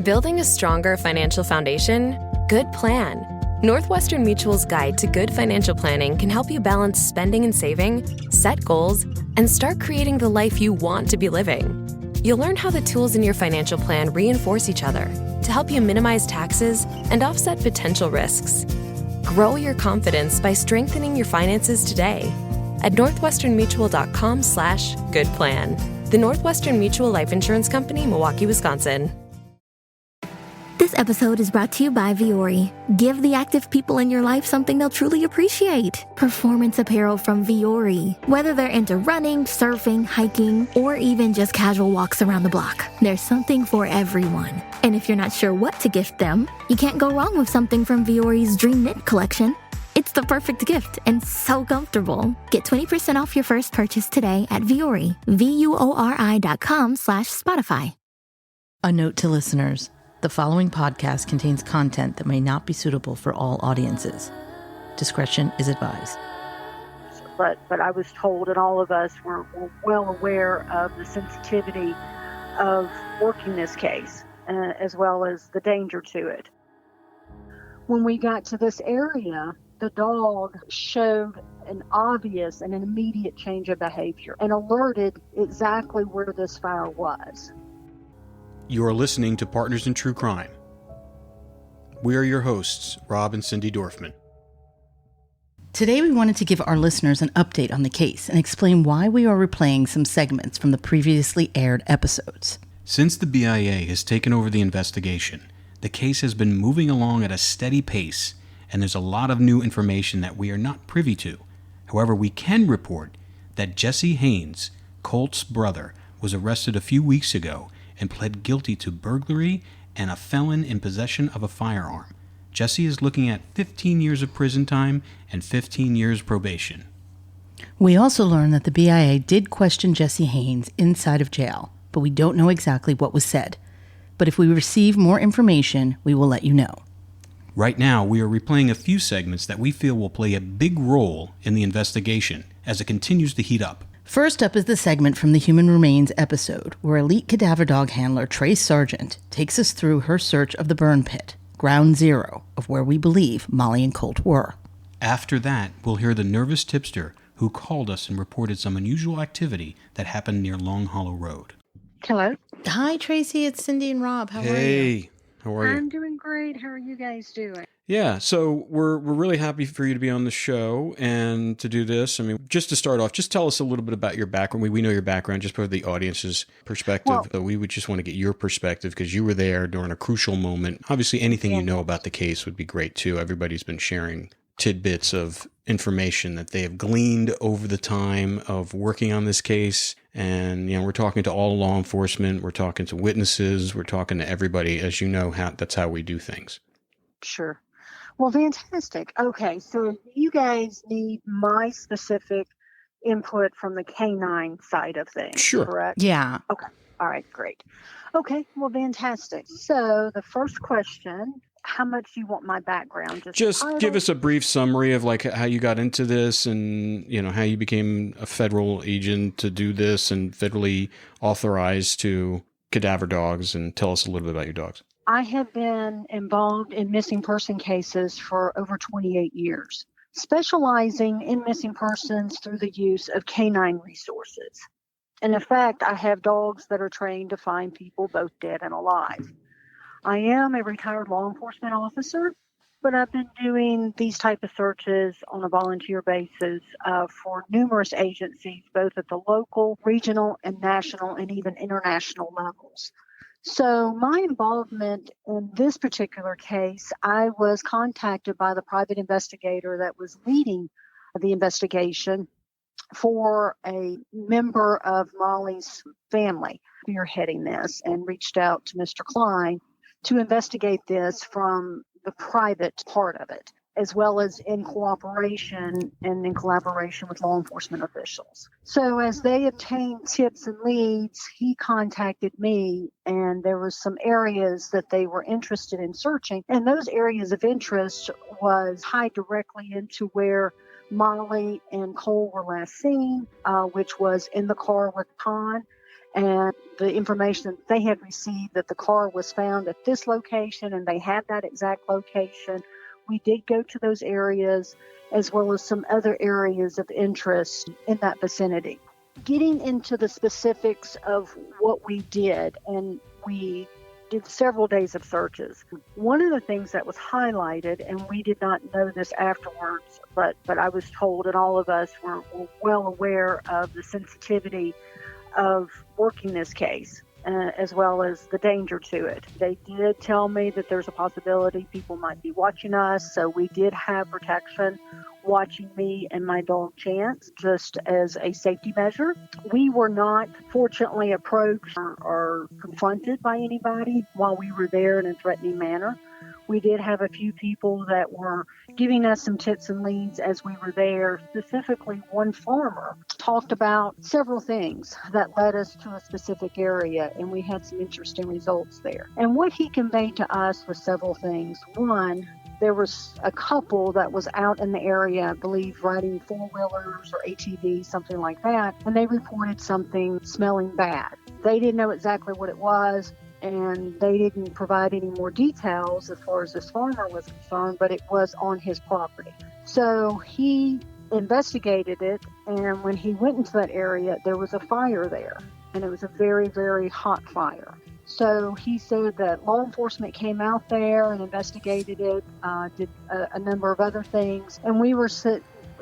Building a stronger financial foundation? Good plan. Northwestern Mutual's Guide to Good Financial Planning can help you balance spending and saving, set goals, and start creating the life you want to be living. You'll learn how the tools in your financial plan reinforce each other to help you minimize taxes and offset potential risks. Grow your confidence by strengthening your finances today at northwesternmutual.com/goodplan. The Northwestern Mutual Life Insurance Company, Milwaukee, Wisconsin. This episode is brought to you by Vuori. Give the active people in your life something they'll truly appreciate. Performance apparel from Vuori. Whether they're into running, surfing, hiking, or even just casual walks around the block, there's something for everyone. And if you're not sure what to gift them, you can't go wrong with something from Vuori's Dream Knit collection. It's the perfect gift and so comfortable. Get 20% off your first purchase today at Vuori, VUORI.com/Spotify. A note to listeners. The following podcast contains content that may not be suitable for all audiences. Discretion is advised. But I was told, and all of us were well aware of the sensitivity of working this case, as well as the danger to it. When we got to this area, the dog showed an obvious and an immediate change of behavior and alerted exactly where this fire was. You are listening to Partners in True Crime. We are your hosts, Rob and Cindy Dorfman. Today we wanted to give our listeners an update on the case and explain why we are replaying some segments from the previously aired episodes. Since the BIA has taken over the investigation, the case has been moving along at a steady pace, and there's a lot of new information that we are not privy to. However, we can report that Jesse Haynes, Colt's brother, was arrested a few weeks ago and pled guilty to burglary and a felon in possession of a firearm. Jesse is looking at 15 years of prison time and 15 years probation. We also learned that the BIA did question Jesse Haynes inside of jail, but we don't know exactly what was said. But if we receive more information, we will let you know. Right now, we are replaying a few segments that we feel will play a big role in the investigation as it continues to heat up. First up is the segment from the Human Remains episode, where elite cadaver dog handler Trace Sargent takes us through her search of the burn pit, ground zero of where we believe Molly and Colt were. After that, we'll hear the nervous tipster who called us and reported some unusual activity that happened near Long Hollow Road. Hello. Hi, Tracy. It's Cindy and Rob. How are you? Hey, how are you? I'm doing great. How are you guys doing? Yeah, so we're really happy for you to be on the show and to do this. I mean, just to start off, just tell us a little bit about your background. We know your background just for the audience's perspective. Well, we would just want to get your perspective because you were there during a crucial moment. Obviously, anything you know about the case would be great too. Everybody's been sharing tidbits of information that they have gleaned over the time of working on this case. And, we're talking to all law enforcement. We're talking to witnesses. We're talking to everybody. As you know, that's how we do things. Sure. Well, fantastic. Okay, so you guys need my specific input from the canine side of things, sure. Correct? Yeah. Okay. All right, great. Okay, well, fantastic. So the first question, how much do you want my background? Just give us a brief summary of like how you got into this and, how you became a federal agent to do this and federally authorized to cadaver dogs, and tell us a little bit about your dogs. I have been involved in missing person cases for over 28 years, specializing in missing persons through the use of canine resources. And in fact, I have dogs that are trained to find people both dead and alive. I am a retired law enforcement officer, but I've been doing these type of searches on a volunteer basis for numerous agencies, both at the local, regional, and national, and even international levels. So my involvement in this particular case, I was contacted by the private investigator that was leading the investigation for a member of Molly's family spearheading this, and reached out to Mr. Klein to investigate this from the private part of it, as well as in cooperation and in collaboration with law enforcement officials. So as they obtained tips and leads, he contacted me, and there were some areas that they were interested in searching. And those areas of interest was tied directly into where Molly and Cole were last seen, which was in the car with Con, and the information that they had received that the car was found at this location and they had that exact location. We did go to those areas as well as some other areas of interest in that vicinity. Getting into the specifics of what we did, and we did several days of searches. One of the things that was highlighted, and we did not know this afterwards, but I was told, and all of us were well aware of the sensitivity of working this case, as well as the danger to it. They did tell me that there's a possibility people might be watching us, so we did have protection watching me and my dog Chance, just as a safety measure. We were not, fortunately, approached or confronted by anybody while we were there in a threatening manner. We did have a few people that were giving us some tips and leads as we were there. Specifically, one farmer talked about several things that led us to a specific area, and we had some interesting results there. And what he conveyed to us was several things. One, there was a couple that was out in the area, I believe, riding four-wheelers or ATVs, something like that, and they reported something smelling bad. They didn't know exactly what it was, and they didn't provide any more details as far as this farmer was concerned, but it was on his property. So he investigated it, and when he went into that area, there was a fire there, and it was a very, very hot fire. So he said that law enforcement came out there and investigated it, did a number of other things, and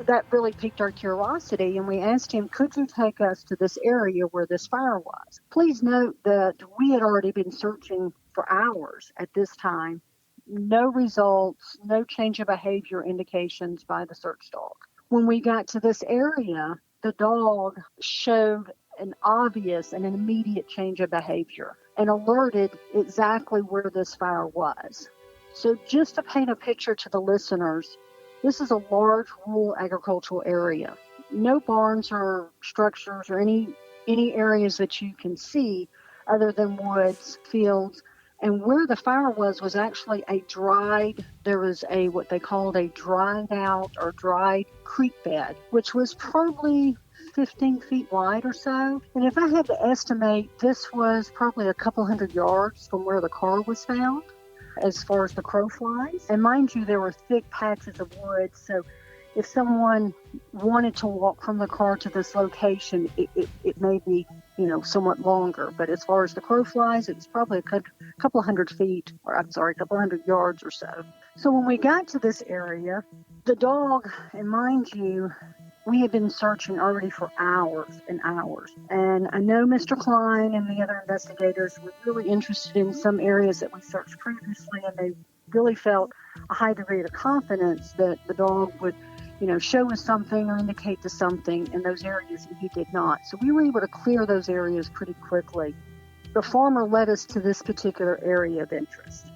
that really piqued our curiosity, and we asked him, could you take us to this area where this fire was? Please note that we had already been searching for hours at this time. No results, no change of behavior indications by the search dog. When we got to this area, the dog showed an obvious and an immediate change of behavior and alerted exactly where this fire was. So just to paint a picture to the listeners, this is a large rural agricultural area. No barns or structures or any areas that you can see other than woods, fields. And where the fire was actually there was what they called a dried out or dried creek bed, which was probably 15 feet wide or so. And if I had to estimate, this was probably a couple hundred yards from where the car was found, as far as the crow flies. And mind you, there were thick patches of wood, so if someone wanted to walk from the car to this location, it may be, somewhat longer. But as far as the crow flies, it was probably a couple hundred yards or so. So when we got to this area, the dog, and mind you, we had been searching already for hours and hours. And I know Mr. Klein and the other investigators were really interested in some areas that we searched previously, and they really felt a high degree of confidence that the dog would, show us something or indicate to something in those areas, and he did not. So we were able to clear those areas pretty quickly. The farmer led us to this particular area of interest.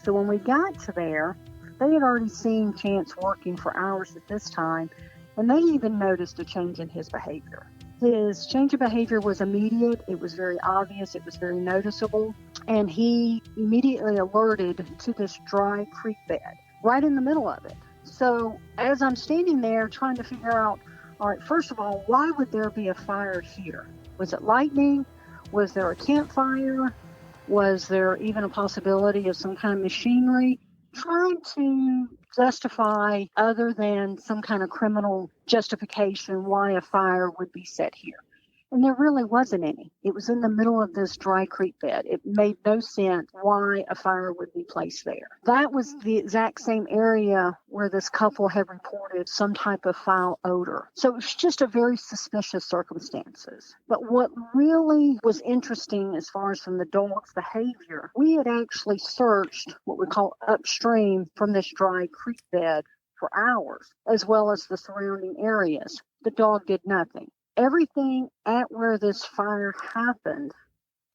So when we got to there, they had already seen Chance working for hours at this time, and they even noticed a change in his behavior. His change of behavior was immediate. It was very obvious. It was very noticeable. And he immediately alerted to this dry creek bed right in the middle of it. So as I'm standing there trying to figure out, all right, first of all, why would there be a fire here? Was it lightning? Was there a campfire? Was there even a possibility of some kind of machinery? Trying to justify, other than some kind of criminal justification, why a fire would be set here. And there really wasn't any. It was in the middle of this dry creek bed. It made no sense why a fire would be placed there. That was the exact same area where this couple had reported some type of foul odor. So it was just a very suspicious circumstances. But what really was interesting as far as from the dog's behavior, we had actually searched what we call upstream from this dry creek bed for hours, as well as the surrounding areas. The dog did nothing. Everything at where this fire happened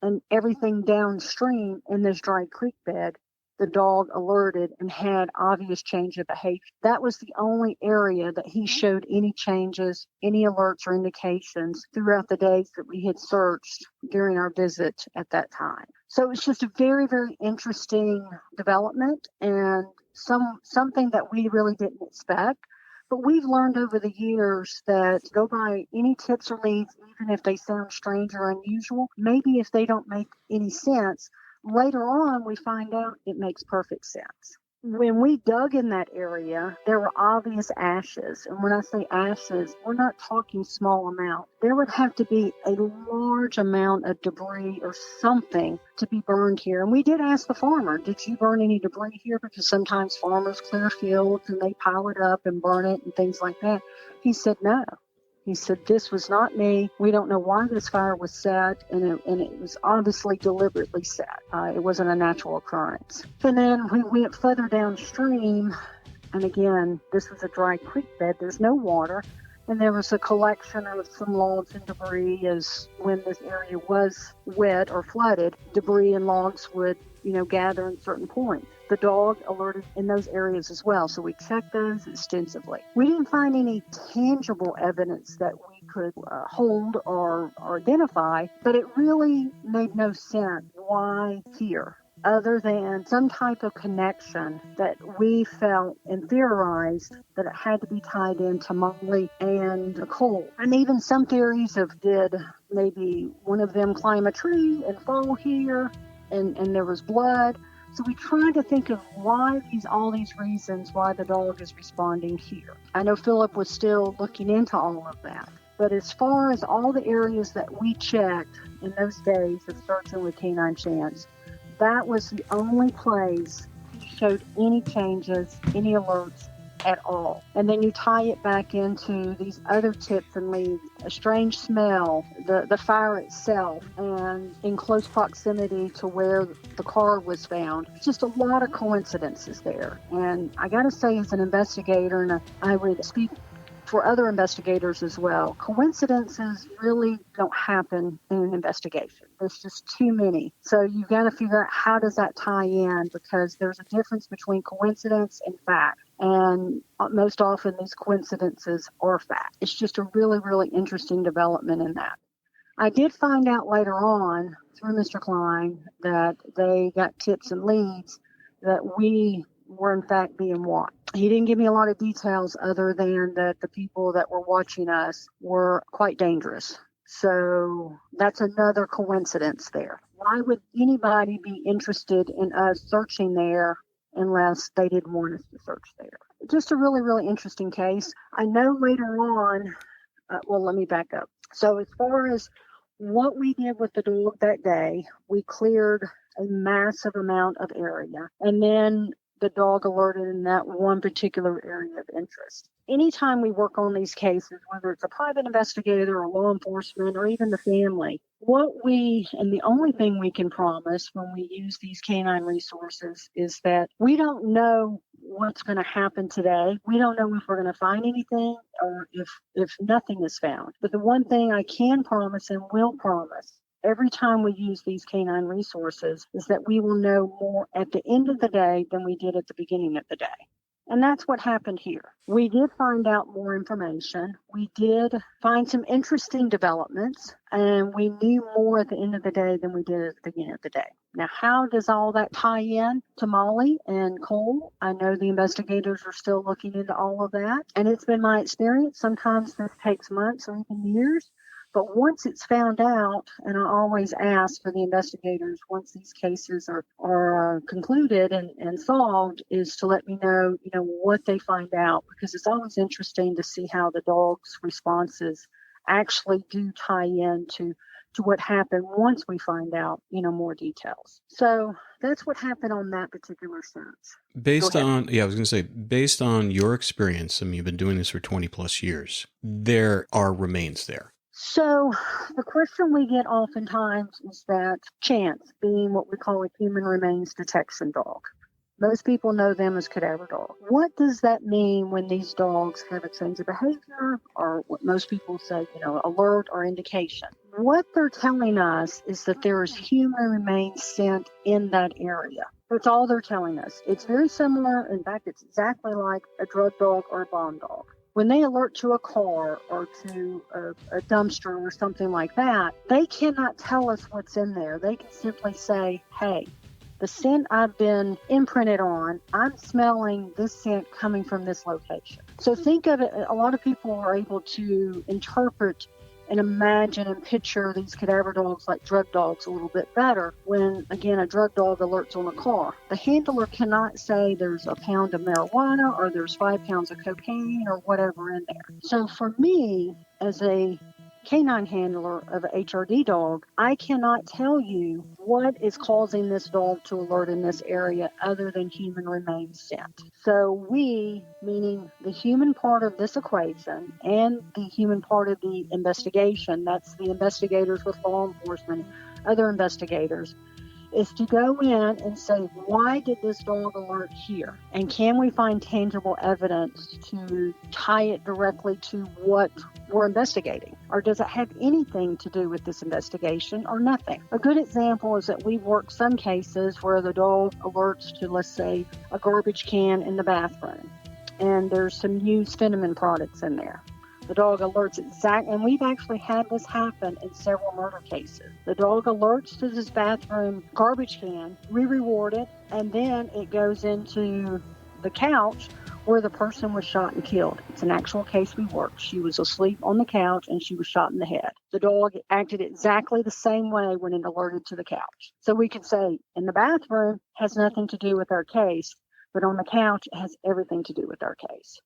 and everything downstream in this dry creek bed, the dog alerted and had obvious change of behavior. That was the only area that he showed any changes, any alerts or indications throughout the days that we had searched during our visit at that time. So it was just a very, very interesting development and something that we really didn't expect. But we've learned over the years that go by any tips or leads, even if they sound strange or unusual, maybe if they don't make any sense, later on we find out it makes perfect sense. When we dug in that area, there were obvious ashes. And when I say ashes, we're not talking small amount. There would have to be a large amount of debris or something to be burned here. And we did ask the farmer, did you burn any debris here? Because sometimes farmers clear fields and they pile it up and burn it and things like that. He said no. He said, this was not me. We don't know why this fire was set, and it was obviously deliberately set. It wasn't a natural occurrence. And then we went further downstream, and again, this was a dry creek bed. There's no water, and there was a collection of some logs and debris as when this area was wet or flooded, debris and logs would, gather in certain points. The dog alerted in those areas as well, so we checked those extensively. We didn't find any tangible evidence that we could hold or identify, but it really made no sense why here, other than some type of connection that we felt and theorized that it had to be tied into Molly and Colt. And even some theories of did maybe one of them climb a tree and fall here, and there was blood. So we tried to think of all these reasons why the dog is responding here. I know Philip was still looking into all of that. But as far as all the areas that we checked in those days of searching with Canine Chance, that was the only place he showed any changes, any alerts at all. And then you tie it back into these other tips and leads, a strange smell, the fire itself, and in close proximity to where the car was found. Just a lot of coincidences there. And I got to say, as an investigator, and I would speak for other investigators as well, coincidences really don't happen in an investigation. There's just too many. So you've got to figure out how does that tie in, because there's a difference between coincidence and fact. And most often these coincidences are fact. It's just a really, really interesting development in that. I did find out later on through Mr. Klein that they got tips and leads that we were in fact being watched. He didn't give me a lot of details other than that the people that were watching us were quite dangerous. So that's another coincidence there. Why would anybody be interested in us searching there unless they didn't want us to search there? Just a really, really interesting case. I know later on, let me back up. So as far as what we did with the dog that day, we cleared a massive amount of area. And then the dog alerted in that one particular area of interest. Anytime we work on these cases, whether it's a private investigator or law enforcement or even the family, and the only thing we can promise when we use these canine resources is that we don't know what's going to happen today. We don't know if we're going to find anything or if nothing is found. But the one thing I can promise and will promise every time we use these canine resources is that we will know more at the end of the day than we did at the beginning of the day. And that's what happened here. We did find out more information. We did find some interesting developments, and we knew more at the end of the day than we did at the beginning of the day. Now, how does all that tie in to Molly and Cole? I know the investigators are still looking into all of that, and it's been my experience. Sometimes this takes months or even years. But once it's found out, and I always ask for the investigators, once these cases are concluded and solved, is to let me know, what they find out, because it's always interesting to see how the dog's responses actually do tie in to what happened once we find out, more details. So that's what happened on that particular search. Based on your experience, you've been doing this for 20 plus years, there are remains there. So the question we get oftentimes is that Chance, being what we call a human remains detection dog. Most people know them as cadaver dog. What does that mean when these dogs have a change of behavior, or what most people say, alert or indication? What they're telling us is that there is human remains scent in that area. That's all they're telling us. It's very similar. In fact, it's exactly like a drug dog or a bomb dog. When they alert to a car or to a dumpster or something like that, they cannot tell us what's in there. They can simply say, hey, the scent I've been imprinted on, I'm smelling this scent coming from this location. So think of it, a lot of people are able to interpret and imagine and picture these cadaver dogs like drug dogs a little bit better when, again, a drug dog alerts on a car. The handler cannot say there's a pound of marijuana or there's 5 pounds of cocaine or whatever in there. So for me, as a canine handler of an HRD dog, I cannot tell you what is causing this dog to alert in this area other than human remains scent. So we, meaning the human part of this equation and the human part of the investigation, that's the investigators with law enforcement, other investigators, is to go in and say, why did this dog alert here? And can we find tangible evidence to tie it directly to what we're investigating? Or does it have anything to do with this investigation or nothing? A good example is that we've worked some cases where the dog alerts to, let's say, a garbage can in the bathroom, and there's some used Fenneman products in there. The dog alerts and we've actually had this happen in several murder cases. The dog alerts to this bathroom garbage can, we reward it, and then it goes into the couch where the person was shot and killed. It's an actual case we worked. She was asleep on the couch and she was shot in the head. The dog acted exactly the same way when it alerted to the couch. So we could say in the bathroom has nothing to do with our case, but on the couch it has everything to do with our case.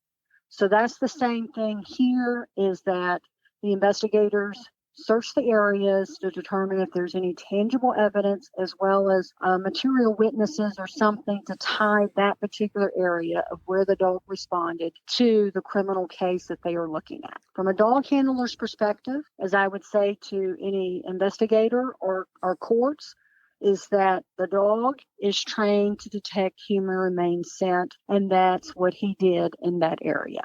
So that's the same thing here, is that the investigators search the areas to determine if there's any tangible evidence as well as material witnesses or something to tie that particular area of where the dog responded to the criminal case that they are looking at. From a dog handler's perspective, as I would say to any investigator or courts, is that the dog is trained to detect human remains scent, and that's what he did in that area.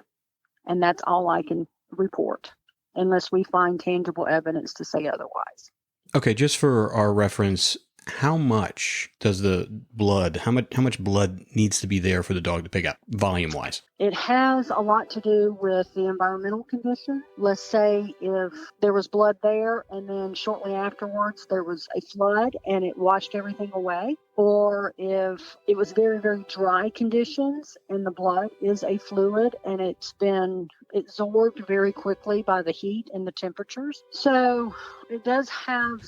And that's all I can report, unless we find tangible evidence to say otherwise. Okay, just for our reference, how much does the blood, how much blood needs to be there for the dog to pick up, volume-wise? It has a lot to do with the environmental condition. Let's say if there was blood there and then shortly afterwards there was a flood and it washed everything away, or if it was very, very dry conditions and the blood is a fluid and it's been absorbed very quickly by the heat and the temperatures. So it does have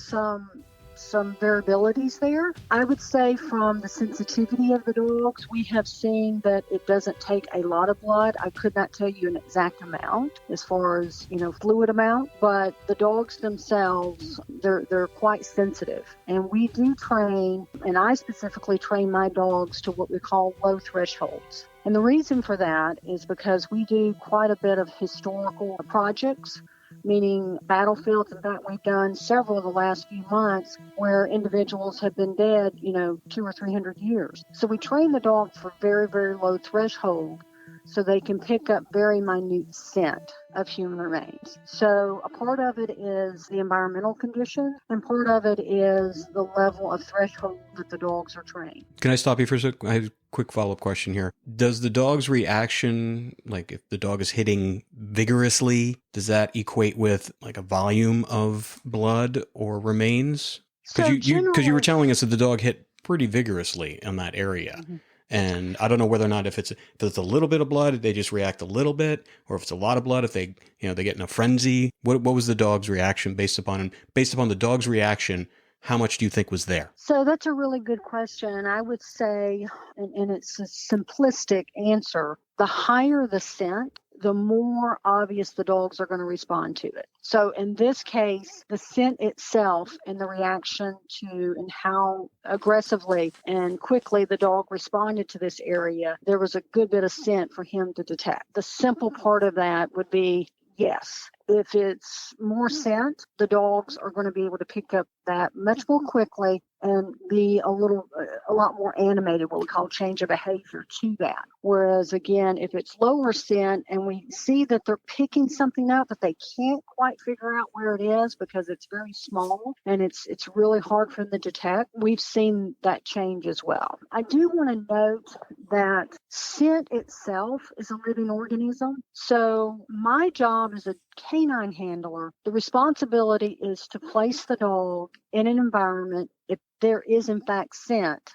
some variabilities there. I would say from the sensitivity of the dogs, we have seen that it doesn't take a lot of blood. I could not tell you an exact amount as far as, fluid amount, but the dogs themselves, they're quite sensitive. And we do train, and I specifically train my dogs to what we call low thresholds. And the reason for that is because we do quite a bit of historical projects, meaning battlefields. In fact, we've done several of the last few months where individuals have been dead, 200 or 300 years. So we train the dog for very, very low threshold so they can pick up very minute scent of human remains. So a part of it is the environmental condition, and part of it is the level of threshold that the dogs are trained. Can I stop you for a sec? I have a quick follow-up question here. Does the dog's reaction, like if the dog is hitting vigorously, does that equate with like a volume of blood or remains? Because you were telling us that the dog hit pretty vigorously in that area. Mm-hmm. And I don't know whether or not if it's a little bit of blood, they just react a little bit, or if it's a lot of blood, if they get in a frenzy. What was the dog's reaction based upon the dog's reaction? How much do you think was there? So that's a really good question. And I would say, and it's a simplistic answer, the higher the scent, the more obvious the dogs are going to respond to it. So in this case, the scent itself and the reaction to and how aggressively and quickly the dog responded to this area, there was a good bit of scent for him to detect. The simple part of that would be, yes, if it's more scent, the dogs are going to be able to pick up that much more quickly and be a lot more animated, what we call change of behavior to that. Whereas again, if it's lower scent and we see that they're picking something up that they can't quite figure out where it is because it's very small and it's really hard for them to detect, we've seen that change as well. I do want to note that scent itself is a living organism. So my job as a canine handler, the responsibility is to place the dog in an environment, if there is in fact scent,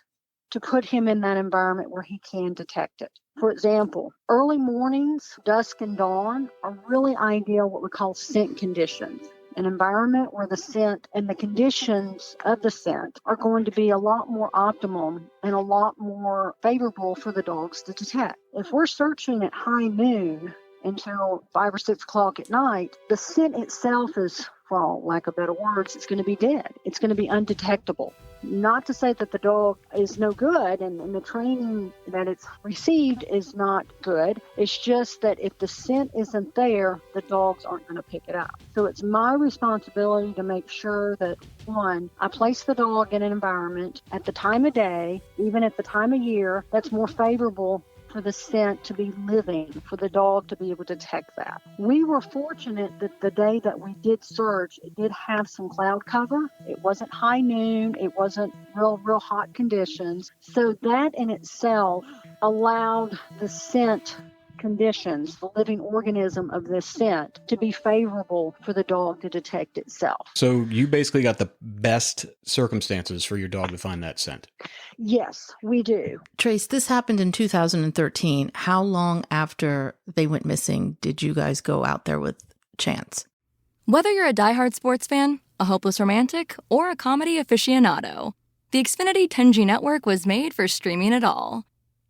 to put him in that environment where he can detect it. For example, early mornings, dusk and dawn are really ideal what we call scent conditions. An environment where the scent and the conditions of the scent are going to be a lot more optimum and a lot more favorable for the dogs to detect. If we're searching at high noon until 5 or 6 o'clock at night, the scent itself is, for lack of better words, it's going to be dead. It's going to be undetectable. Not to say that the dog is no good and the training that it's received is not good. It's just that if the scent isn't there, the dogs aren't going to pick it up. So it's my responsibility to make sure that, one, I place the dog in an environment at the time of day, even at the time of year, that's more favorable for the scent to be living, for the dog to be able to detect that. We were fortunate that the day that we did search, it did have some cloud cover. It wasn't high noon. It wasn't real hot conditions. So that in itself allowed the scent conditions, the living organism of this scent, to be favorable for the dog to detect itself. So you basically got the best circumstances for your dog to find that scent. Yes, we do. Trace, this happened in 2013. How long after they went missing did you guys go out there with Chance? Whether you're a diehard sports fan, a hopeless romantic, or a comedy aficionado, the Xfinity 10G network was made for streaming it all.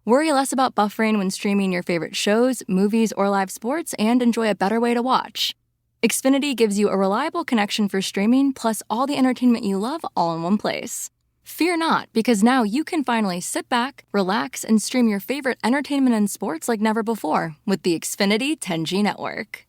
Worry less about buffering when streaming your favorite shows, movies, or live sports, and enjoy a better way to watch. Xfinity gives you a reliable connection for streaming, plus all the entertainment you love all in one place. Fear not, because now you can finally sit back, relax, and stream your favorite entertainment and sports like never before with the Xfinity 10G network.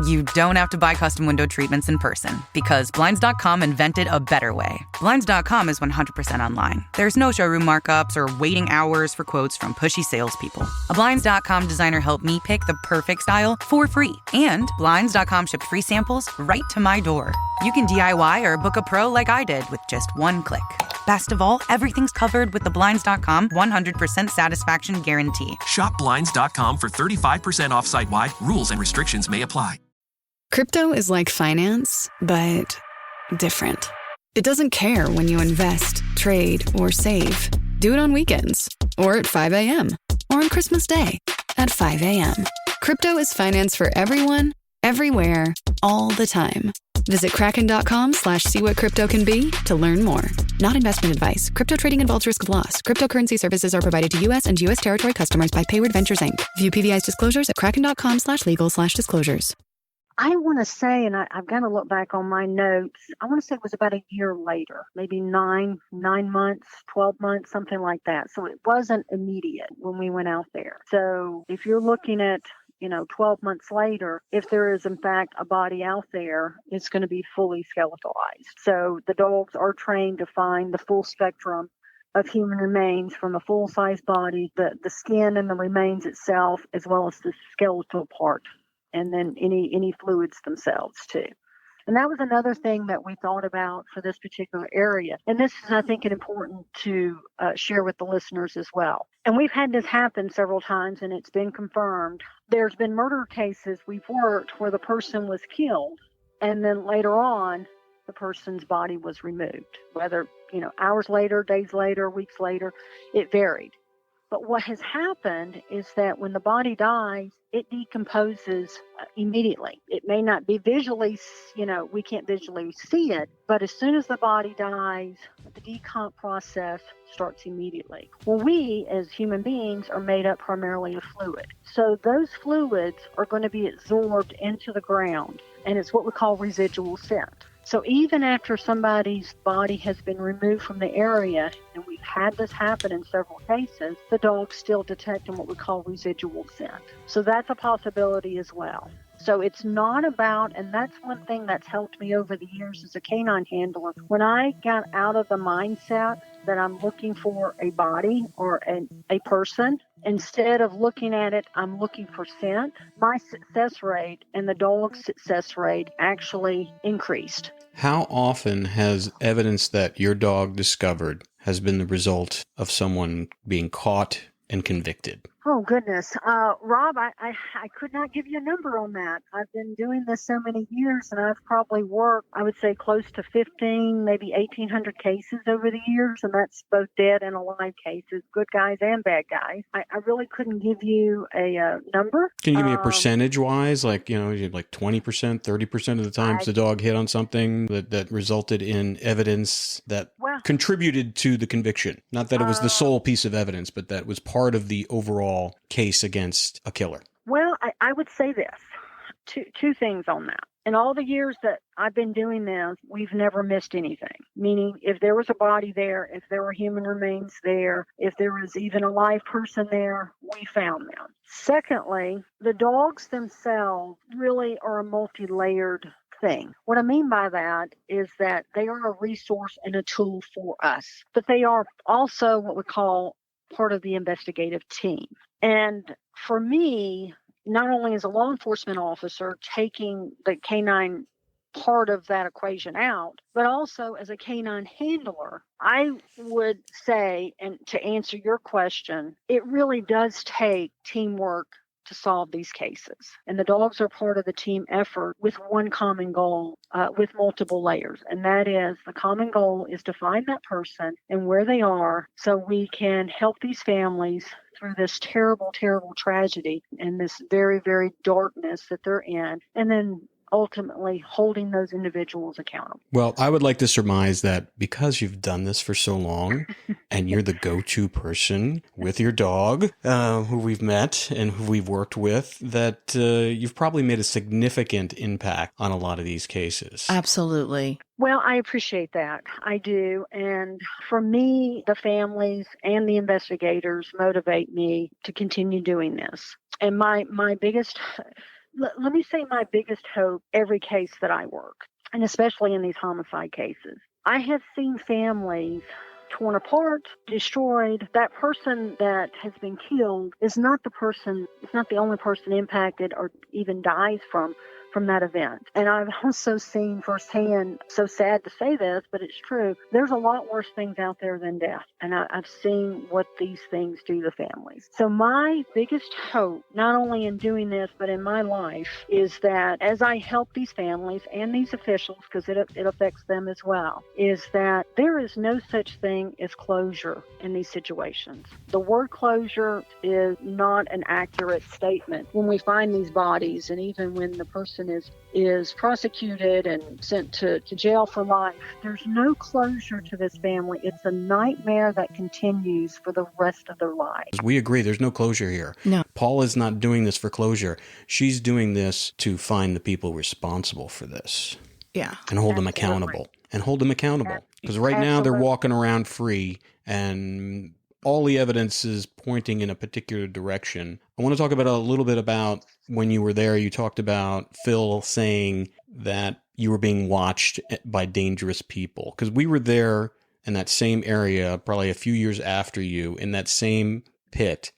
You don't have to buy custom window treatments in person because Blinds.com invented a better way. Blinds.com is 100% online. There's no showroom markups or waiting hours for quotes from pushy salespeople. A Blinds.com designer helped me pick the perfect style for free. And Blinds.com shipped free samples right to my door. You can DIY or book a pro like I did with just one click. Best of all, everything's covered with the Blinds.com 100% satisfaction guarantee. Shop Blinds.com for 35% off site-wide. Rules and restrictions may apply. Crypto is like finance, but different. It doesn't care when you invest, trade, or save. Do it on weekends, or at 5 a.m., or on Christmas Day at 5 a.m. Crypto is finance for everyone, everywhere, all the time. Visit kraken.com/see-what-crypto-can-be to learn more. Not investment advice. Crypto trading involves risk of loss. Cryptocurrency services are provided to U.S. and U.S. territory customers by Payward Ventures, Inc. View PVI's disclosures at kraken.com/legal/disclosures. I want to say, and I've got to look back on my notes, I want to say it was about a year later, maybe 9 months, 12 months, something like that. So it wasn't immediate when we went out there. So if you're looking at 12 months later, if there is in fact a body out there, it's going to be fully skeletalized. So the dogs are trained to find the full spectrum of human remains, from a full-size body, the skin and the remains itself, as well as the skeletal part, and then any fluids themselves too. And that was another thing that we thought about for this particular area. And this is, I think, important to share with the listeners as well. And we've had this happen several times, and it's been confirmed. There's been murder cases we've worked where the person was killed, and then later on, the person's body was removed. Whether, hours later, days later, weeks later, it varied. But what has happened is that when the body dies, it decomposes immediately. It may not be visually, we can't visually see it, but as soon as the body dies, the decomp process starts immediately. Well, we as human beings are made up primarily of fluid. So those fluids are going to be absorbed into the ground, and it's what we call residual scent. So even after somebody's body has been removed from the area, and we've had this happen in several cases, the dogs still detect what we call residual scent. So that's a possibility as well. So it's not about, and that's one thing that's helped me over the years as a canine handler. When I got out of the mindset that I'm looking for a body or a person, instead of looking at it, I'm looking for scent, my success rate and the dog's success rate actually increased. How often has evidence that your dog discovered has been the result of someone being caught and convicted? Oh, goodness. Rob, I could not give you a number on that. I've been doing this so many years, and I've probably worked, I would say, close to 15, maybe 1,800 cases over the years, and that's both dead and alive cases, good guys and bad guys. I really couldn't give you a number. Can you give me a percentage-wise? Like, you know, like 20%, 30% of the times the dog hit on something that resulted in evidence that contributed to the conviction? Not that it was the sole piece of evidence, but that was part of the overall case against a killer. Well, I would say this. Two things on that. In all the years that I've been doing this, we've never missed anything. Meaning, if there was a body there, if there were human remains there, if there was even a live person there, we found them. Secondly, the dogs themselves really are a multi-layered thing. What I mean by that is that they are a resource and a tool for us, but they are also what we call part of the investigative team. And for me, not only as a law enforcement officer taking the canine part of that equation out, but also as a canine handler, I would say, and to answer your question, it really does take teamwork to solve these cases. And the dogs are part of the team effort with one common goal, with multiple layers. And that is, the common goal is to find that person and where they are so we can help these families through this terrible, terrible tragedy and this very, very darkness that they're in. And then ultimately holding those individuals accountable. Well, I would like to surmise that because you've done this for so long and you're the go-to person with your dog who we've met and who we've worked with, that you've probably made a significant impact on a lot of these cases. Absolutely. Well, I appreciate that. I do. And for me, the families and the investigators motivate me to continue doing this. And my biggest... Let me say my biggest hope every case that I work, and especially in these homicide cases. I have seen families torn apart, destroyed. That person that has been killed is not the only person impacted or even dies from that event. And I've also seen firsthand, so sad to say this, but it's true, there's a lot worse things out there than death. And I've seen what these things do to families. So my biggest hope, not only in doing this, but in my life, is that as I help these families and these officials, because it affects them as well, is that there is no such thing as closure in these situations. The word closure is not an accurate statement. When we find these bodies, and even when the person is prosecuted and sent to jail for life, there's no closure to this family. It's a nightmare that continues for the rest of their lives. We agree. There's no closure here. No. Paul is not doing this for closure. She's doing this to find the people responsible for this. Yeah. And hold them accountable. Because right now they're walking around free and all the evidence is pointing in a particular direction. I want to talk about a little bit about when you were there. You talked about Phil saying that you were being watched by dangerous people. Because we were there in that same area probably a few years after you in that same pit.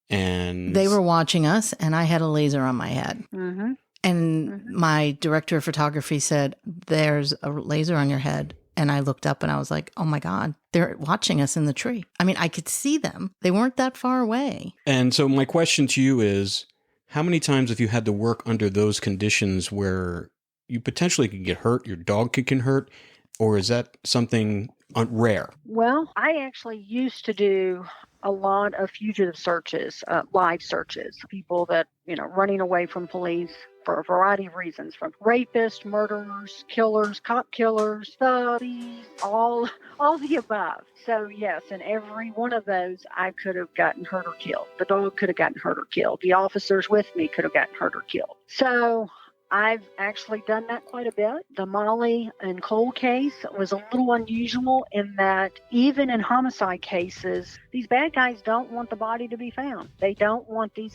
And they were watching us and I had a laser on my head. Mm-hmm. And my director of photography said, "There's a laser on your head." And I looked up and I was like, oh my God, they're watching us in the tree. I mean, I could see them. They weren't that far away. And so my question to you is, how many times have you had to work under those conditions where you potentially could get hurt, your dog could get hurt, or is that something rare? Well, I actually used to do a lot of fugitive searches, live searches, people that, running away from police for a variety of reasons, from rapists, murderers, killers, cop killers, thieves, all the above. So yes, in every one of those, I could have gotten hurt or killed. The dog could have gotten hurt or killed. The officers with me could have gotten hurt or killed. So I've actually done that quite a bit. The Molly and Colt case was a little unusual in that even in homicide cases, these bad guys don't want the body to be found. They don't want these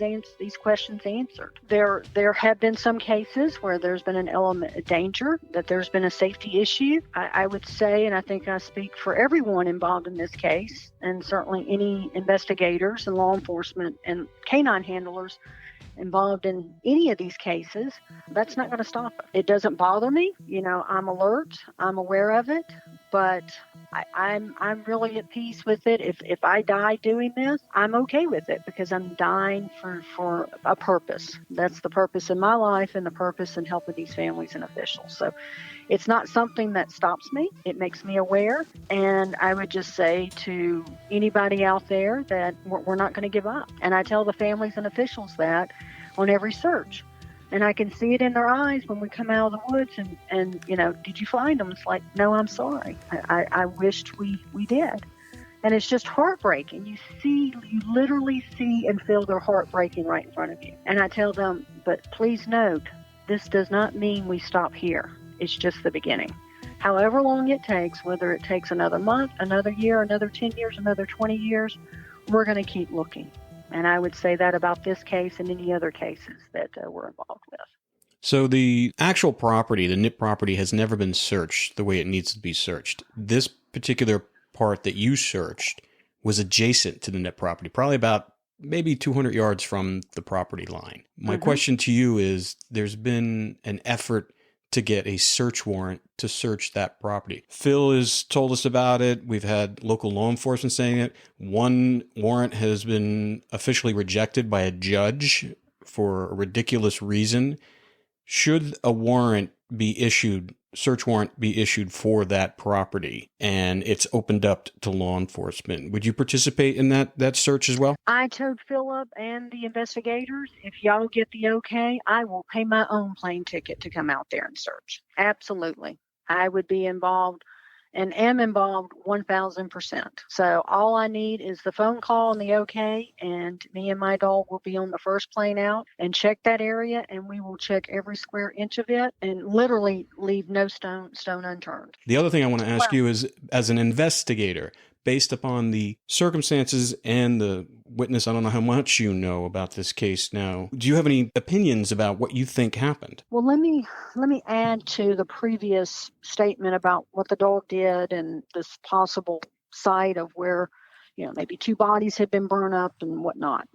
questions answered. There have been some cases where there's been an element of danger, that there's been a safety issue. I would say, and I think I speak for everyone involved in this case, and certainly any investigators and law enforcement and canine handlers, involved in any of these cases, that's not going to stop it. It doesn't bother me. I'm alert. I'm aware of it. But I'm really at peace with it. If I die doing this, I'm okay with it because I'm dying for a purpose. That's the purpose in my life and the purpose in helping these families and officials. So it's not something that stops me. It makes me aware. And I would just say to anybody out there that we're not going to give up. And I tell the families and officials that on every search. And I can see it in their eyes when we come out of the woods and did you find them? It's like, no, I'm sorry. I wished we did. And it's just heartbreaking. You literally see and feel their heart breaking right in front of you. And I tell them, but please note, this does not mean we stop here. It's just the beginning. However long it takes, whether it takes another month, another year, another 10 years, another 20 years, we're going to keep looking. And I would say that about this case and any other cases that we're involved with. So the actual property, the NIP property, has never been searched the way it needs to be searched. This particular part that you searched was adjacent to the NIP property, probably about maybe 200 yards from the property line. My question to you is, there's been an effort to get a search warrant to search that property. Phil has told us about it. We've had local law enforcement saying it. One warrant has been officially rejected by a judge for a ridiculous reason. Should a warrant be issued, search warrant be issued for that property, and it's opened up to law enforcement, would you participate in that search as well? I told Philip and the investigators, if y'all get the okay, I will pay my own plane ticket to come out there and search. Absolutely. I would be involved and am involved 1,000%. So all I need is the phone call and the okay, and me and my dog will be on the first plane out and check that area, and we will check every square inch of it and literally leave no stone unturned. The other thing I want to ask you is, as an investigator, based upon the circumstances and the witness, I don't know how much you know about this case now, do you have any opinions about what you think happened? Well, let me add to the previous statement about what the dog did and this possible site of where, maybe two bodies had been burned up and whatnot.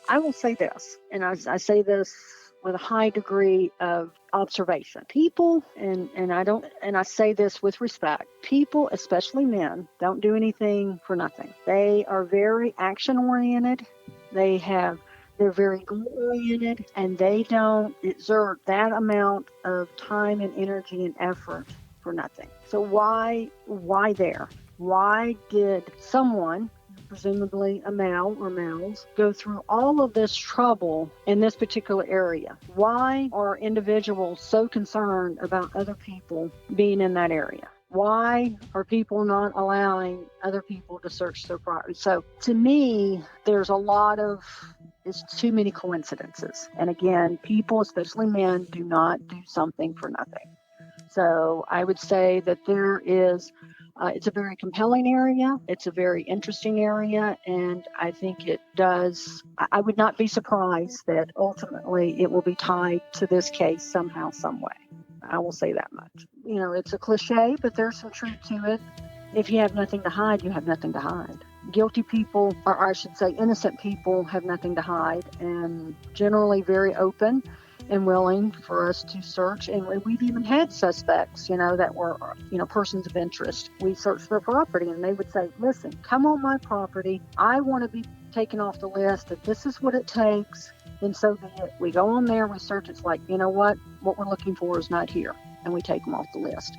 I will say this, and I say this with a high degree of observation. People, and I say this with respect, people, especially men, don't do anything for nothing. They are very action oriented. They're very goal oriented, and they don't exert that amount of time and energy and effort for nothing. So why there? Why did someone, presumably a male or males, go through all of this trouble in this particular area? Why are individuals so concerned about other people being in that area? Why are people not allowing other people to search their property? So to me, it's too many coincidences. And again, people, especially men, do not do something for nothing. So I would say that there is it's a very compelling area. It's a very interesting area. And I think I would not be surprised that ultimately it will be tied to this case somehow, some way. I will say that much. It's a cliche, but there's some truth to it. If you have nothing to hide, you have nothing to hide. Guilty people, or I should say innocent people, have nothing to hide and generally very open and willing for us to search. And we've even had suspects, that were, persons of interest. We searched their property and they would say, listen, come on my property. I want to be taken off the list. If this is what it takes, then so be it. We go on there, we search. It's like, what we're looking for is not here. And we take them off the list.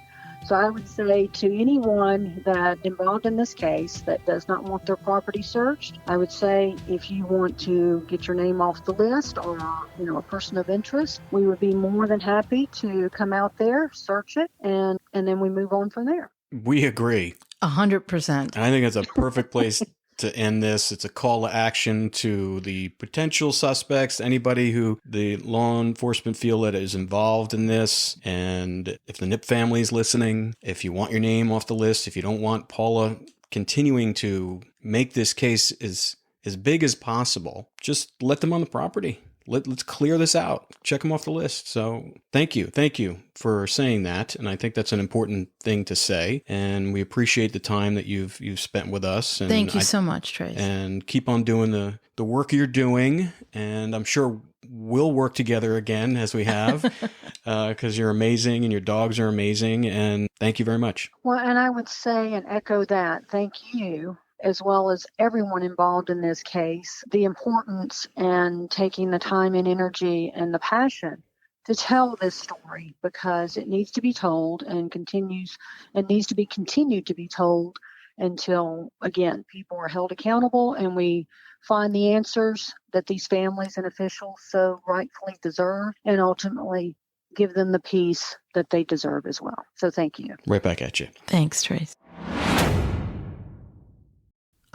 So I would say to anyone that involved in this case that does not want their property searched, I would say if you want to get your name off the list or, a person of interest, we would be more than happy to come out there, search it, and then we move on from there. We agree. 100%. I think that's a perfect place to end this. It's a call to action to the potential suspects, anybody who the law enforcement feel that is involved in this. And if the NIP family is listening, if you want your name off the list, if you don't want Paula continuing to make this case as big as possible, just let them on the property. let's clear this out. Check them off the list. So thank you for saying that, and I think that's an important thing to say. And we appreciate the time that you've spent with us. And Thank you so much, Trace. And keep on doing the work you're doing. And I'm sure we'll work together again as we have, because you're amazing and your dogs are amazing. And thank you very much. Well, and I would say and echo that. Thank you, as well as everyone involved in this case, the importance and taking the time and energy and the passion to tell this story, because it needs to be told and needs to be continued to be told until, again, people are held accountable and we find the answers that these families and officials so rightfully deserve, and ultimately give them the peace that they deserve as well. So thank you. Right back at you. Thanks, Trace.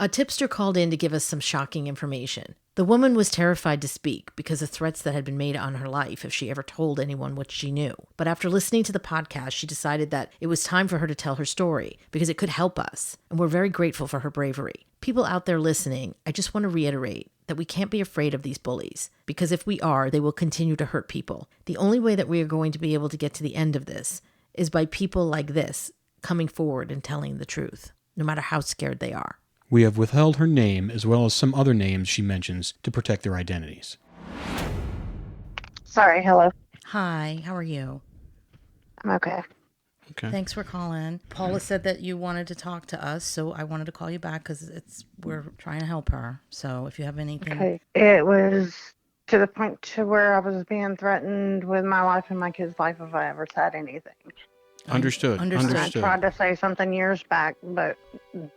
A tipster called in to give us some shocking information. The woman was terrified to speak because of threats that had been made on her life if she ever told anyone what she knew. But after listening to the podcast, she decided that it was time for her to tell her story because it could help us. And we're very grateful for her bravery. People out there listening, I just want to reiterate that we can't be afraid of these bullies, because if we are, they will continue to hurt people. The only way that we are going to be able to get to the end of this is by people like this coming forward and telling the truth, no matter how scared they are. We have withheld her name as well as some other names she mentions to protect their identities. Sorry, hello. Hi, how are you? I'm okay. Okay. Thanks for calling. Paula said that you wanted to talk to us, so I wanted to call you back because we're trying to help her. So if you have anything. Okay. It was to the point to where I was being threatened with my life and my kid's life if I ever said anything. Understood. I tried to say something years back, but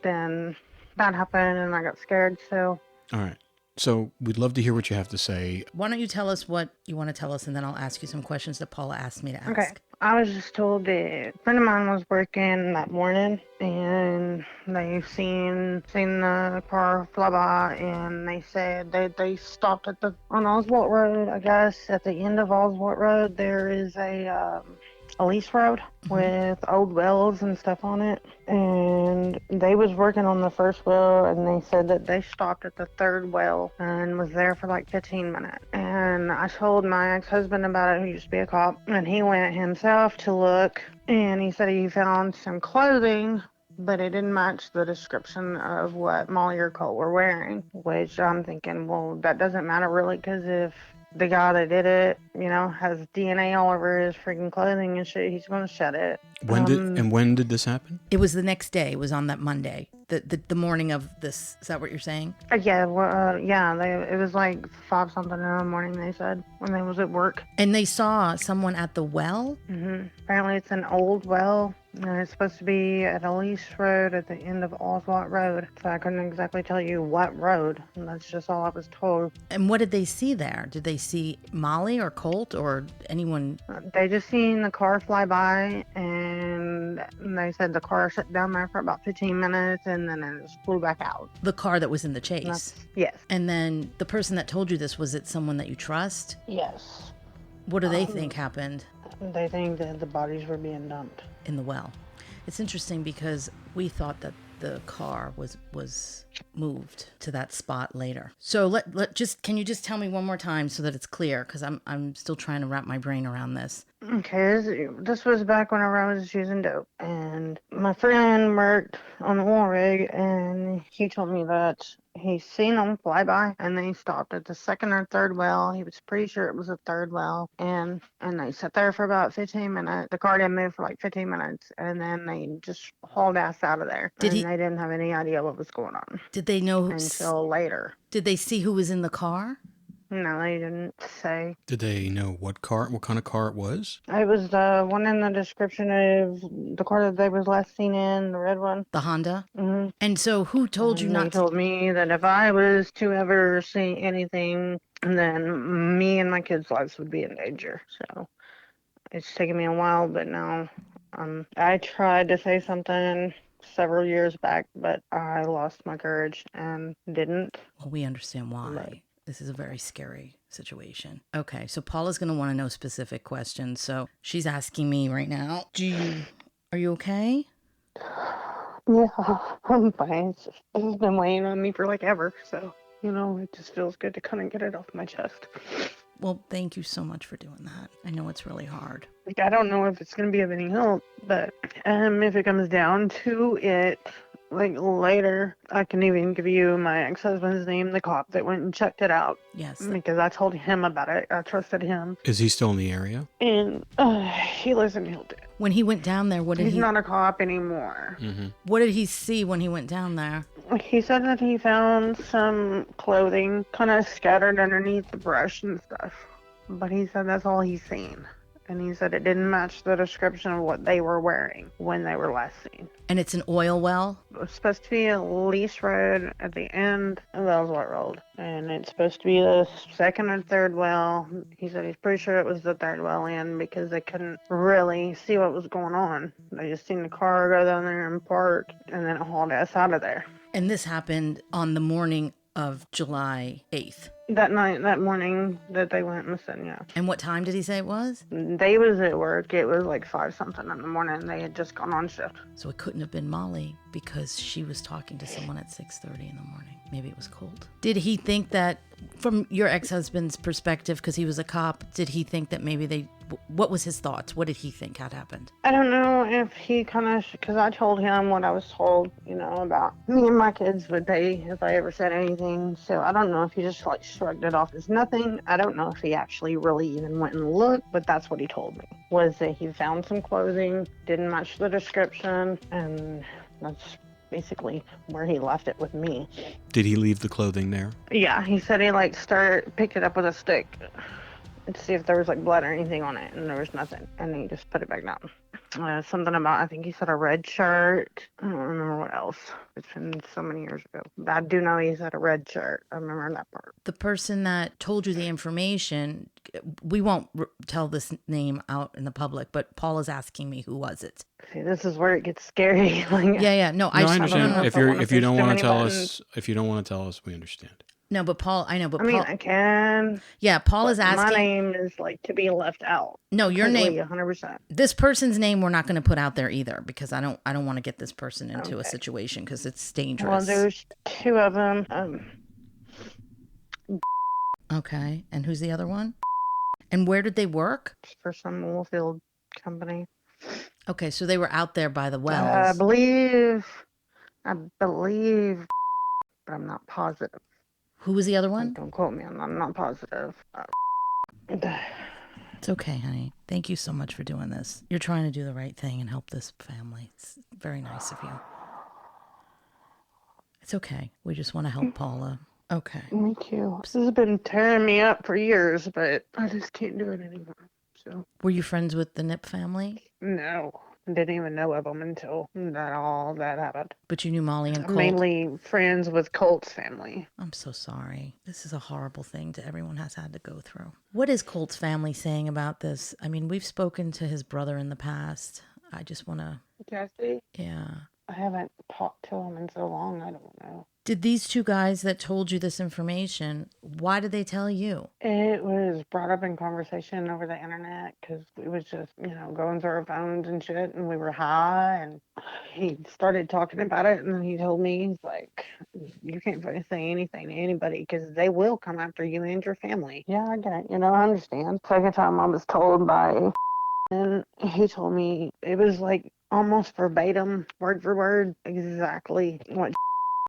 then that happened and I got scared, so. All right. So we'd love to hear what you have to say. Why don't you tell us what you want to tell us, and then I'll ask you some questions that Paula asked me to ask. Okay. I was just told that a friend of mine was working that morning and they seen the car fly by, and they said they stopped on Oswald Road, I guess. At the end of Oswald Road, there is a lease road with old wells and stuff on it, and they was working on the first well, and they said that they stopped at the third well and was there for like 15 minutes. And I told my ex-husband about it, who used to be a cop, and he went himself to look, and he said he found some clothing, but it didn't match the description of what Molly or Colt were wearing, which I'm thinking, well, that doesn't matter really, because if the guy that did it, has DNA all over his freaking clothing and shit, he's going to shed it. When did this happen? It was the next day. It was on that Monday, the morning of this. Is that what you're saying? Yeah, it was like 5 something in the morning, they said, when they was at work. And they saw someone at the well? Mm-hmm. Apparently it's an old well, and it's supposed to be at a lease road at the end of Oswald Road. So I couldn't exactly tell you what road. And that's just all I was told. And what did they see there? Did they see Molly or Colt or anyone? They just seen the car fly by, and they said the car sat down there for about 15 minutes, and then it just flew back out. The car that was in the chase? Yes. And then the person that told you this, was it someone that you trust? Yes. What do they think happened? They think that the bodies were being dumped in the well. It's interesting because we thought that the car was moved to that spot later. So can you just tell me one more time so that it's clear, because I'm still trying to wrap my brain around this. Okay, this was back whenever I was using dope, and my friend worked on the oil rig, and he told me that he seen them fly by, and they stopped at the second or third well. He was pretty sure it was the third well, and they sat there for about 15 minutes. The car didn't move for like 15 minutes, and then they just hauled ass out of there. They didn't have any idea what was going on. Did they know until later? Did they see who was in the car? No, they didn't say. Did they know what kind of car it was? It was the one in the description of the car that they was last seen in, the red one. The Honda? Mm-hmm. And so who told you not to? They told me that if I was to ever see anything, then me and my kids' lives would be in danger. So it's taken me a while, but now I tried to say something several years back, but I lost my courage and didn't. Well, we understand why. Right. This is a very scary situation. Okay, so Paula's going to want to know specific questions. So she's asking me right now, are you okay? Yeah, I'm fine. It's been weighing on me for like ever. So, it just feels good to kind of get it off my chest. Well, thank you so much for doing that. I know it's really hard. Like, I don't know if it's going to be of any help, but if it comes down to it, like later, I can even give you my ex-husband's name, the cop that went and checked it out. Yes. Because I told him about it. I trusted him. Is he still in the area? And he lives in Hilton. When he went down there, what did He's not a cop anymore. Mm-hmm. What did he see when he went down there? He said that he found some clothing kind of scattered underneath the brush and stuff. But he said that's all he's seen. And he said it didn't match the description of what they were wearing when they were last seen. And it's an oil well? It was supposed to be a lease road at the end of Ellsworth Road. And it's supposed to be the second or third well. He said he's pretty sure it was the third well in because they couldn't really see what was going on. They just seen the car go down there and park, and then it hauled us out of there. And this happened on the morning of July 8th. That morning that they went missing, yeah. And what time did he say it was? They was at work. It was like 5-something in the morning. They had just gone on shift. So it couldn't have been Molly because she was talking to someone at 6:30 in the morning. Maybe it was Colt. Did he think that, from your ex-husband's perspective, because he was a cop, did he think that maybe what was his thoughts? What did he think had happened? I don't know if he kind of, because I told him what I was told, about me and my kids would pay if I ever said anything. So I don't know if he just like shrugged it off as nothing. I don't know if he actually really even went and looked, but that's what he told me, was that he found some clothing, didn't match the description, and that's basically where he left it with me. Did he leave the clothing there? Yeah, he said he picked it up with a stick to see if there was like blood or anything on it, and there was nothing, and he just put it back down. Something about, I think he said a red shirt. I don't remember what else. It's been so many years ago. But I do know he said a red shirt. I remember that part. The person that told you the information, we won't tell this name out in the public, but Paul is asking me, who was it? See, this is where it gets scary. No, I understand. If you don't want to tell us, we understand. No, but Paul, I know, but I mean, I can. Yeah, Paul is asking. My name is to be left out. No, your name. 100%. This person's name we're not going to put out there either, because I don't want to get this person into a situation because it's dangerous. Well, there's two of them. Okay, and who's the other one? And where did they work? For some oil field company. Okay, so they were out there by the wells. I believe, but I'm not positive. Who was the other one? Don't quote me. I'm not positive. It's okay, honey. Thank you so much for doing this. You're trying to do the right thing and help this family. It's very nice of you. It's okay. We just want to help Paula. Okay. Me too. This has been tearing me up for years, but I just can't do it anymore. So. Were you friends with the Nip family? No. Didn't even know of them until all that happened. But you knew Molly and Colt? Mainly friends with Colt's family. I'm so sorry. This is a horrible thing everyone has had to go through. What is Colt's family saying about this? I mean, we've spoken to his brother in the past. I just want to... Jesse? Yeah. I haven't talked to him in so long, I don't know. Did these two guys that told you this information, why did they tell you? It was brought up in conversation over the internet because we was just, going through our phones and shit, and we were high, and he started talking about it, and he told me, he's like, you can't say anything to anybody because they will come after you and your family. Yeah, I get it. I understand. Second time I was told by, and he told me it was like almost verbatim, word for word, exactly what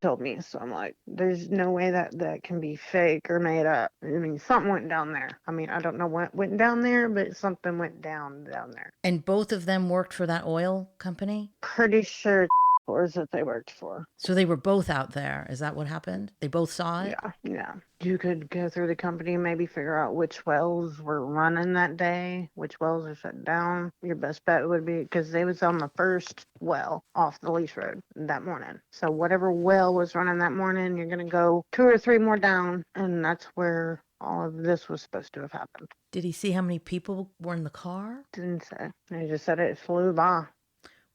told me. So I'm like, there's no way that can be fake or made up. I mean, something went down there. I mean, I don't know what went down there, but something went down there. And both of them worked for that oil company? Pretty sure stores that they worked for. So they were both out there. Is that what happened? They both saw it? Yeah. You could go through the company and maybe figure out which wells were running that day, which wells are shut down. Your best bet would be, because they was on the first well off the lease road that morning. So whatever well was running that morning, you're going to go 2 or 3 more down, and that's where all of this was supposed to have happened. Did he see how many people were in the car? Didn't say. He just said it flew by.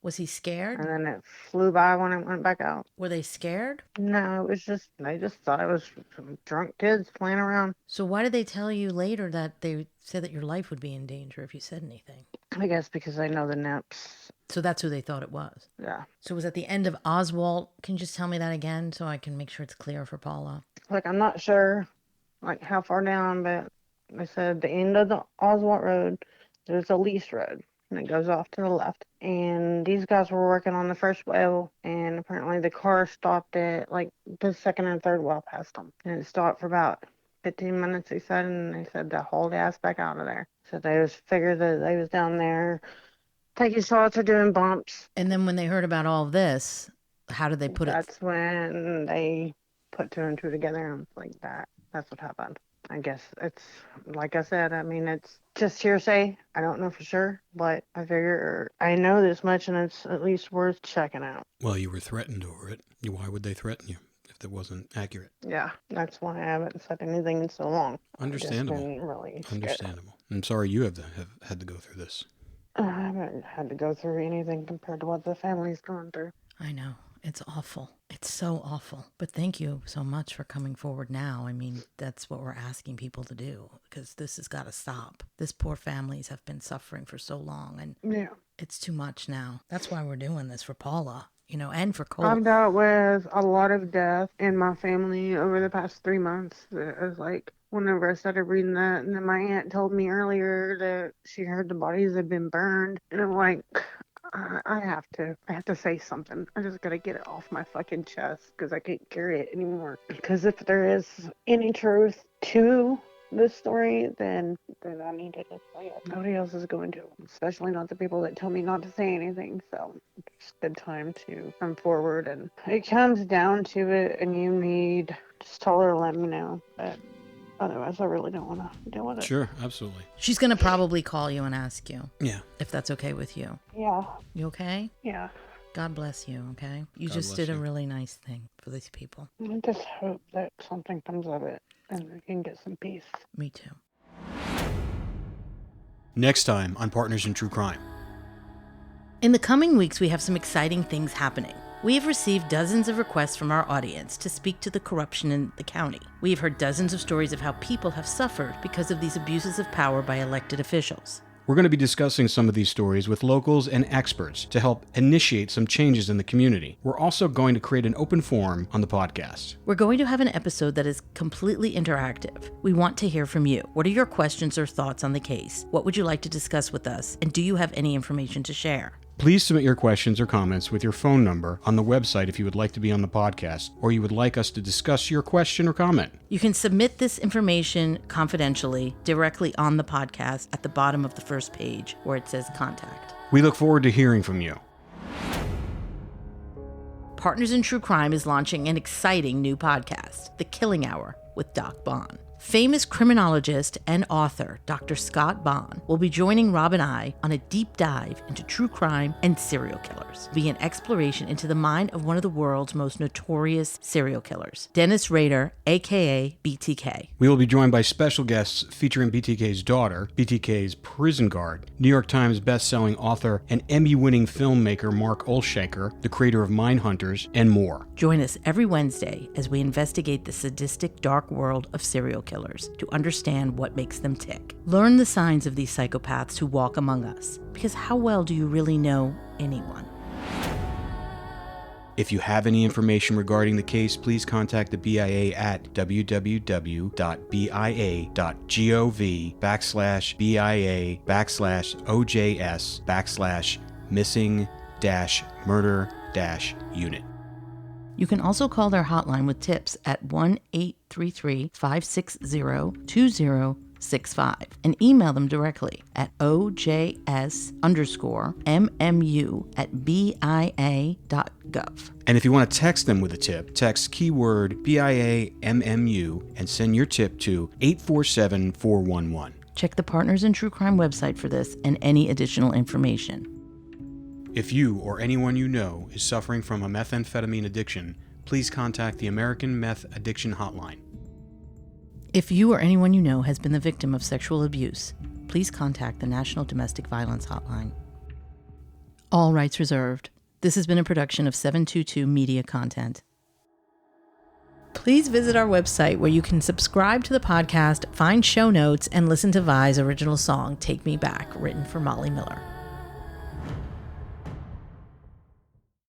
Was he scared? And then it flew by when it went back out. Were they scared? No, it was just, they just thought it was some drunk kids playing around. So why did they tell you later that they said that your life would be in danger if you said anything? I guess because they know the Nips. So that's who they thought it was? Yeah. So it was at the end of Oswald. Can you just tell me that again so I can make sure it's clear for Paula? I'm not sure, how far down, but They said at the end of the Oswald Road, there's a lease road, and it goes off to the left. And these guys were working on the first well, and apparently the car stopped at like the second and third well past them. And it stopped for about 15 minutes, he said, and they said to haul the ass back out of there. So they just figured that they was down there taking shots or doing bumps. And then when they heard about all of this, how did they put it? That's when they put two and two together and was like, that's what happened. I guess it's, like I said, I mean, it's just hearsay. I don't know for sure, but I figure I know this much and it's at least worth checking out. Well, you were threatened over it. Why would they threaten you if it wasn't accurate? Yeah, that's why I haven't said anything in so long. Understandable. I've just been really scared. Understandable. I'm sorry you have had to go through this. I haven't had to go through anything compared to what the family's gone through. I know. It's awful. It's so awful. But thank you so much for coming forward now. I mean, that's what we're asking people to do, because this has got to stop. This poor families have been suffering for so long, and it's too much now. That's why we're doing this for Paula, and for Colt. I've dealt with a lot of death in my family over the past 3 months. It was like whenever I started reading that, and then my aunt told me earlier that she heard the bodies had been burned, and I'm like, I have to say something. I just gotta get it off my fucking chest because I can't carry it anymore. Because if there is any truth to this story, then I need to just say it. Nobody else is going to, especially not the people that tell me not to say anything. So it's a good time to come forward, and it comes down to it, and you need just tell her to let me know. But otherwise, I really don't want to deal with it. Sure, absolutely. She's going to probably call you and ask you. Yeah. If that's okay with you. Yeah. You okay? Yeah. God bless you, okay? You God just bless did a you. really nice thing for these people. I just hope that something comes of it and we can get some peace. Me too. Next time on Partners in True Crime. In the coming weeks, we have some exciting things happening. We have received dozens of requests from our audience to speak to the corruption in the county. We have heard dozens of stories of how people have suffered because of these abuses of power by elected officials. We're going to be discussing some of these stories with locals and experts to help initiate some changes in the community. We're also going to create an open forum on the podcast. We're going to have an episode that is completely interactive. We want to hear from you. What are your questions or thoughts on the case? What would you like to discuss with us? And do you have any information to share? Please submit your questions or comments with your phone number on the website if you would like to be on the podcast or you would like us to discuss your question or comment. You can submit this information confidentially directly on the podcast at the bottom of the first page where it says contact. We look forward to hearing from you. Partners in True Crime is launching an exciting new podcast, The Killing Hour with Doc Bond. Famous criminologist and author Dr. Scott Bond will be joining Rob and I on a deep dive into true crime and serial killers. It'll be an exploration into the mind of one of the world's most notorious serial killers, Dennis Rader, aka BTK. We will be joined by special guests featuring BTK's daughter, BTK's prison guard, New York Times best-selling author and Emmy-winning filmmaker Mark Olshaker, the creator of Mindhunters, and more. Join us every Wednesday as we investigate the sadistic, dark world of serial killers to understand what makes them tick. Learn the signs of these psychopaths who walk among us, because how well do you really know anyone? If you have any information regarding the case, please contact the BIA at www.bia.gov/BIA/missing-murder-unit. You can also call their hotline with tips at 1-833-560-2065 and email them directly at ojs_mmu@bia.gov. And if you want to text them with a tip, text keyword BIA-MMU and send your tip to 847-411. Check the Partners in True Crime website for this and any additional information. If you or anyone you know is suffering from a methamphetamine addiction, please contact the American Meth Addiction Hotline. If you or anyone you know has been the victim of sexual abuse, please contact the National Domestic Violence Hotline. All rights reserved. This has been a production of 722 Media Content. Please visit our website where you can subscribe to the podcast, find show notes, and listen to Vi's original song, Take Me Back, written for Molly Miller.